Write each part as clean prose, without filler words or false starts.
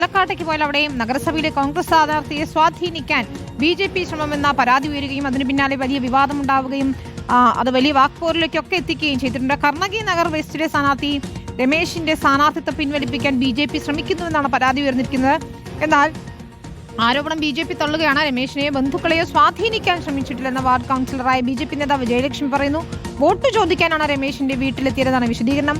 പാലക്കാട്ടേക്ക് പോയാൽ അവിടെയും നഗരസഭയിലെ കോൺഗ്രസ് സ്ഥാനാർത്ഥിയെ സ്വാധീനിക്കാൻ BJP ശ്രമമെന്ന പരാതി ഉയരുകയും അതിന് പിന്നാലെ വലിയ വിവാദമുണ്ടാവുകയും അത് വലിയ വാക്പോരിലേക്കൊക്കെ എത്തിക്കുകയും ചെയ്തിട്ടുണ്ട്. കർണകി നഗർ വെസ്റ്റിലെ സ്ഥാനാർത്ഥി രമേശിന്റെ സ്ഥാനാർത്ഥിത്വം പിൻവലിപ്പിക്കാൻ BJP ശ്രമിക്കുന്നുവെന്നാണ് പരാതി ഉയർന്നിരിക്കുന്നത്. എന്നാൽ ആരോപണം BJP തള്ളുകയാണ്. രമേശിനെയോ ബന്ധുക്കളെയോ സ്വാധീനിക്കാൻ ശ്രമിച്ചിട്ടില്ലെന്ന വാർഡ് കൗൺസിലറായ BJP നേതാവ് ജയലക്ഷ്മി പറയുന്നു. വോട്ട് ചോദിക്കാനാണ് രമേശിന്റെ വീട്ടിലെത്തിയതെന്നാണ് വിശദീകരണം.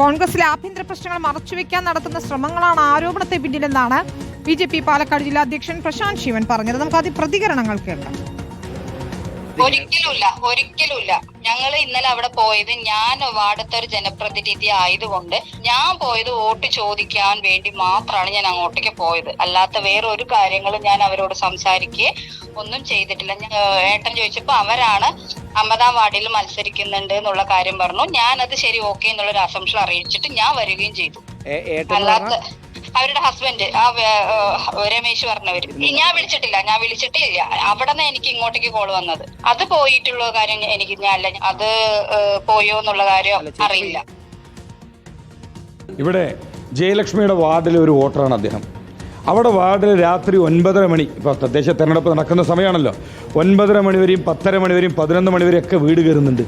കോൺഗ്രസിലെ ആഭ്യന്തര പ്രശ്നങ്ങൾ മറച്ചുവെക്കാൻ നടത്തുന്ന ശ്രമങ്ങളാണ് ആരോപണത്തെ പിന്നിലെന്നാണ് BJP പാലക്കാട് ജില്ലാ അധ്യക്ഷൻ പ്രശാന്ത് ശിവൻ പറഞ്ഞത്. നമുക്ക് ആദ്യം പ്രതികരണങ്ങൾ കേൾക്കാം. ഒരിക്കലുമില്ല. ഞങ്ങൾ ഇന്നലെ അവിടെ പോയത്, ഞാൻ വാർഡത്തെ ഒരു ജനപ്രതിനിധി ആയതുകൊണ്ട് ഞാൻ പോയത് വോട്ട് ചോദിക്കാൻ വേണ്ടി മാത്രമാണ് ഞാൻ അങ്ങോട്ടേക്ക് പോയത്. അല്ലാത്ത വേറെ ഒരു കാര്യങ്ങളും ഞാൻ അവരോട് സംസാരിക്കുകയോ ഒന്നും ചെയ്തിട്ടില്ല. ഏട്ടൻ ചോദിച്ചപ്പോ അവരാണ് 50-ാം വാർഡിൽ മത്സരിക്കുന്നുണ്ട് എന്നുള്ള കാര്യം പറഞ്ഞു. ഞാനത് ശരി ഓക്കെ എന്നുള്ളൊരു അസംഷൻ അറിയിച്ചിട്ട് ഞാൻ വരികയും ചെയ്തു. അല്ലാത്ത അവരുടെ ഹസ്ബൻഡ് രമേശ് പറഞ്ഞവര് ഞാൻ വിളിച്ചിട്ടില്ല. അവിടെ നിന്ന് എനിക്ക് ഇങ്ങോട്ടേക്ക് കോൾ വന്നത്. അത് പോയിട്ടുള്ള കാര്യം എനിക്ക് അത് പോയോ എന്നുള്ള കാര്യം അറിയില്ല. ഇവിടെ ജയലക്ഷ്മിയുടെ വാർഡിലെ ഒരു വോട്ടറാണ് അദ്ദേഹം. അവിടെ വാർഡിൽ രാത്രി 9:30 മണി, ഇപ്പോൾ തദ്ദേശ തെരഞ്ഞെടുപ്പ് നടക്കുന്ന സമയമാണല്ലോ, 9:30 മണി വരെയും 10:30 മണി വരെയും 11 മണി വരെയൊക്കെ വീട് കയറുന്നുണ്ട്.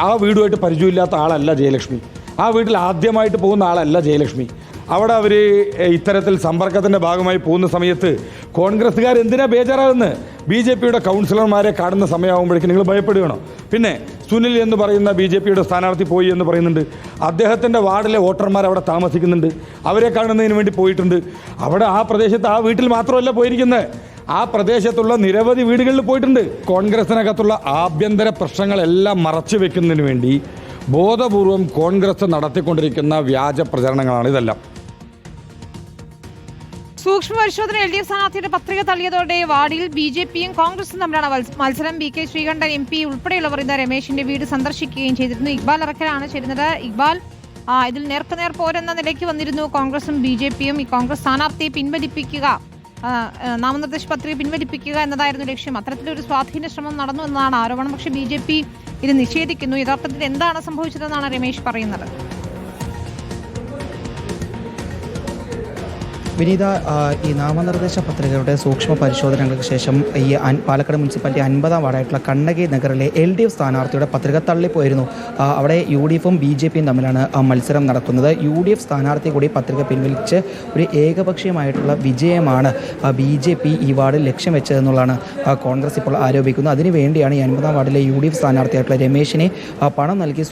ആ വീടുമായിട്ട് പരിചയമില്ലാത്ത ആളല്ല ജയലക്ഷ്മി. ആ വീട്ടിൽ ആദ്യമായിട്ട് പോകുന്ന ആളല്ല ജയലക്ഷ്മി. അവിടെ അവർ ഇത്തരത്തിൽ സമ്പർക്കത്തിൻ്റെ ഭാഗമായി പോകുന്ന സമയത്ത് കോൺഗ്രസ്സുകാർ എന്തിനാ ബേജാറാകുന്നത്? BJPയുടെ കൗൺസിലർമാരെ കാണുന്ന സമയമാകുമ്പോഴേക്കും നിങ്ങൾ ഭയപ്പെടുകയാണോ? പിന്നെ സുനിൽ എന്ന് പറയുന്ന BJPയുടെ സ്ഥാനാർത്ഥി പോയി എന്ന് പറയുന്നുണ്ട്. അദ്ദേഹത്തിൻ്റെ വാർഡിലെ വോട്ടർമാർ അവിടെ താമസിക്കുന്നുണ്ട്. അവരെ കാണുന്നതിന് വേണ്ടി പോയിട്ടുണ്ട്. അവിടെ ആ പ്രദേശത്ത് ആ വീട്ടിൽ മാത്രമല്ല പോയിരിക്കുന്നത്, ആ പ്രദേശത്തുള്ള നിരവധി വീടുകളിൽ പോയിട്ടുണ്ട്. കോൺഗ്രസിനകത്തുള്ള ആഭ്യന്തര പ്രശ്നങ്ങളെല്ലാം മറച്ചു വെക്കുന്നതിന് വേണ്ടി ബോധപൂർവം കോൺഗ്രസ് നടത്തിക്കൊണ്ടിരിക്കുന്ന വ്യാജ പ്രചരണങ്ങളാണ് ഇതെല്ലാം. സൂക്ഷ്മ പരിശോധന LDF സ്ഥാനാർത്ഥിയുടെ പത്രിക തള്ളിയതോടെ വാർഡിൽ BJPയും കോൺഗ്രസും തമ്മിലാണ് മത്സരം. BK ശ്രീകണ്ഠൻ MP ഉൾപ്പെടെയുള്ളവർ ഇന്ന് രമേശിന്റെ വീട് സന്ദർശിക്കുകയും ചെയ്തിരുന്നു. ഇക്ബാൽ അറക്കലാണ് ചേരുന്നത്. ഇക്ബാൽ, ഇതിൽ നേർക്കുനേർ പോരെന്ന നിലയ്ക്ക് വന്നിരുന്നു കോൺഗ്രസും BJPയും. ഈ കോൺഗ്രസ് സ്ഥാനാർത്ഥിയെ പിൻവലിപ്പിക്കുക, നാമനിർദ്ദേശ പത്രിക പിൻവലിപ്പിക്കുക എന്നതായിരുന്നു ലക്ഷ്യം. അത്തരത്തിലൊരു സ്വാധീന ശ്രമം നടന്നു എന്നതാണ് ആരോപണം. പക്ഷേ BJP ഇത് നിഷേധിക്കുന്നു. യഥാർത്ഥത്തിൽ എന്താണ് സംഭവിച്ചതെന്നാണ് രമേശ് പറയുന്നത്. വിനീത, ഈ നാമനിർദ്ദേശ പത്രികയുടെ സൂക്ഷ്മ പരിശോധനകൾക്ക് ശേഷം ഈ പാലക്കാട് മുനിസിപ്പാലിറ്റി 50-ാം വാർഡായിട്ടുള്ള കണ്ണകി നഗറിലെ LDF സ്ഥാനാർത്ഥിയുടെ പത്രിക തള്ളിപ്പോയിരുന്നു. അവിടെ UDFും BJPയും തമ്മിലാണ് മത്സരം നടക്കുന്നത്. UDF സ്ഥാനാർത്ഥി കൂടി പത്രിക പിൻവലിച്ച് ഒരു ഏകപക്ഷീയമായിട്ടുള്ള വിജയമാണ് BJP ഈ വാർഡിൽ ലക്ഷ്യം വെച്ചതെന്നുള്ളതാണ് കോൺഗ്രസ് ഇപ്പോൾ ആരോപിക്കുന്നത്. അതിനുവേണ്ടിയാണ് ഈ 50-ാം വാർഡിലെ UDF സ്ഥാനാർത്ഥിയായിട്ടുള്ള രമേശിനെ പണം നൽകി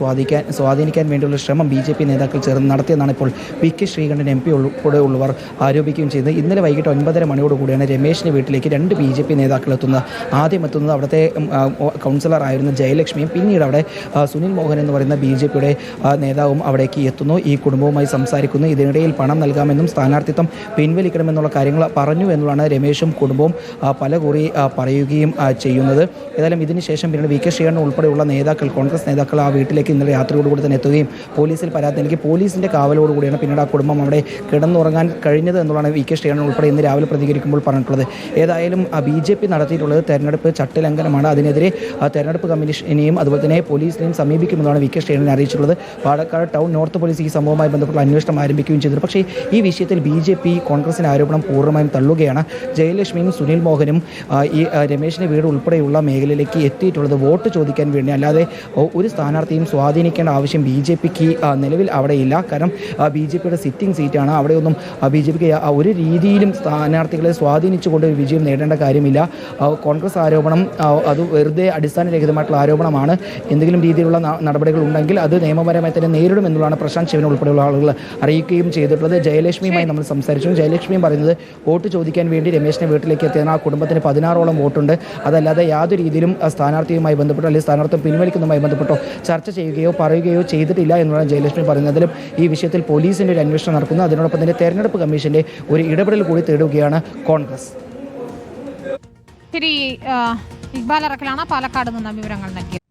സ്വാധീനിക്കാൻ വേണ്ടിയുള്ള ശ്രമം BJP നേതാക്കൾ ചേർന്ന് നടത്തിയെന്നാണ് ഇപ്പോൾ PK ശ്രീകണ്ഠൻ MP ഉൾപ്പെടെ ഉള്ളവർ ആരോപിക്കുകയും ചെയ്തത്. ഇന്നലെ വൈകിട്ട് 9:30 മണിയോടുകൂടിയാണ് രമേശിന്റെ വീട്ടിലേക്ക് 2 BJP നേതാക്കൾ എത്തുന്നത്. ആദ്യം എത്തുന്നത് അവിടുത്തെ കൗൺസിലർ ആയിരുന്ന ജയലക്ഷ്മിയും പിന്നീട് അവിടെ സുനിൽ മോഹൻ എന്ന് പറയുന്ന BJPയുടെ നേതാവും അവിടേക്ക് എത്തുന്നു. ഈ കുടുംബവുമായി സംസാരിക്കുന്നു. ഇതിനിടയിൽ പണം നൽകാമെന്നും സ്ഥാനാർത്ഥിത്വം പിൻവലിക്കണമെന്നുള്ള കാര്യങ്ങൾ പറഞ്ഞു എന്നുള്ളതാണ് രമേശും കുടുംബവും പലകുറി പറയുകയും ചെയ്യുന്നത്. ഏതായാലും ഇതിനുശേഷം പിന്നീട് VK ശ്രീകണ്ഠൻ ഉൾപ്പെടെയുള്ള നേതാക്കൾ, കോൺഗ്രസ് നേതാക്കൾ ആ വീട്ടിലേക്ക് ഇന്നലെ രാത്രിയോടുകൂടി തന്നെ എത്തുകയും പോലീസിൽ പരാതി നൽകി പോലീസിൻ്റെ കാവലോടുകൂടിയാണ് പിന്നീട് ആ കുടുംബം അവിടെ കിടന്നുറങ്ങാൻ കഴിഞ്ഞത് എന്നുള്ളതാണ് VK ശ്രീകണ്ഠൻ ഉൾപ്പെടെ ഇന്ന് രാവിലെ പ്രതികരിക്കുമ്പോൾ പറഞ്ഞിട്ടുള്ളത്. ഏതായാലും BJP നടത്തിയിട്ടുള്ളത് തെരഞ്ഞെടുപ്പ് ചട്ടലംഘനമാണ്. അതിനെതിരെ തെരഞ്ഞെടുപ്പ് കമ്മീഷനെയും അതുപോലെ തന്നെ പോലീസിനെയും സമീപിക്കുമെന്നാണ് VK ശ്രീകണ്ഠൻ അറിയിച്ചിട്ടുള്ളത്. പാലക്കാട് ടൗൺ നോർത്ത് പോലീസ് ഈ സംഭവവുമായി ബന്ധപ്പെട്ട അന്വേഷണം ആരംഭിക്കുകയും ചെയ്തിട്ടുണ്ട്. പക്ഷേ ഈ വിഷയത്തിൽ BJP കോൺഗ്രസിൻ്റെ ആരോപണം പൂർണ്ണമായും തള്ളുകയാണ്. ജയലക്ഷ്മിയും സുനിൽ മോഹനും ഈ രമേശിൻ്റെ വീട് ഉൾപ്പെടെയുള്ള മേഖലയിലേക്ക് എത്തിയിട്ടുള്ളത് വോട്ട് ചോദിക്കാൻ വേണ്ടി, അല്ലാതെ ഒരു സ്ഥാനാർത്ഥിയും സ്വാധീനിക്കേണ്ട ആവശ്യം BJPക്ക് നിലവിൽ അവിടെയില്ല. കാരണം BJPയുടെ സിറ്റിംഗ് സീറ്റാണ്. അവിടെയൊന്നും BJPക്ക് ഒരു രീതിയിലും സ്ഥാനാർത്ഥികളെ സ്വാധീനിച്ചുകൊണ്ട് വിജയം നേടേണ്ട കാര്യമില്ല. കോൺഗ്രസ് ആരോപണം അത് വെറുതെ അടിസ്ഥാനരഹിതമായിട്ടുള്ള ആരോപണമാണ്. എന്തെങ്കിലും രീതിയിലുള്ള നടപടികൾ ഉണ്ടെങ്കിൽ അത് നിയമപരമായി തന്നെ നേരിടുമെന്നുള്ളതാണ് പ്രശാന്ത് ശിവൻ ഉൾപ്പെടെയുള്ള ആളുകൾ അറിയിക്കുകയും ചെയ്തിട്ടുള്ളത്. ജയലക്ഷ്മിയുമായി നമ്മൾ സംസാരിച്ചു. ജയലക്ഷ്മിയും പറയുന്നത് വോട്ട് ചോദിക്കാൻ വേണ്ടി രമേശിനെ വീട്ടിലേക്ക് എത്തിയ ആ കുടുംബത്തിന് 16ഓളം വോട്ടുണ്ട്. അതല്ലാതെ യാതൊരു രീതിയിലും സ്ഥാനാർത്ഥിയുമായി ബന്ധപ്പെട്ടോ അല്ലെങ്കിൽ സ്ഥാനാർത്ഥി പിൻവലിക്കുന്നതുമായി ബന്ധപ്പെട്ടോ ചർച്ച ചെയ്യുകയോ പറയുകയോ ചെയ്തിട്ടില്ല എന്നുള്ളതാണ് ജയലക്ഷ്മി പറയുന്നതിലും ഈ വിഷയത്തിൽ പോലീസിൻ്റെ ഒരു അന്വേഷണം നടക്കുന്നു. അതിനോടൊപ്പം തന്നെ തെരഞ്ഞെടുപ്പ് കമ്മീഷന്റെ ഒരു ഇടപെടൽ കൂടി തേടുകയാണ് കോൺഗ്രസ്. ശരി, ഇക്ബാൽ അറക്കലാണ് പാലക്കാട് നിന്ന് വിവരങ്ങൾ നൽകിയത്.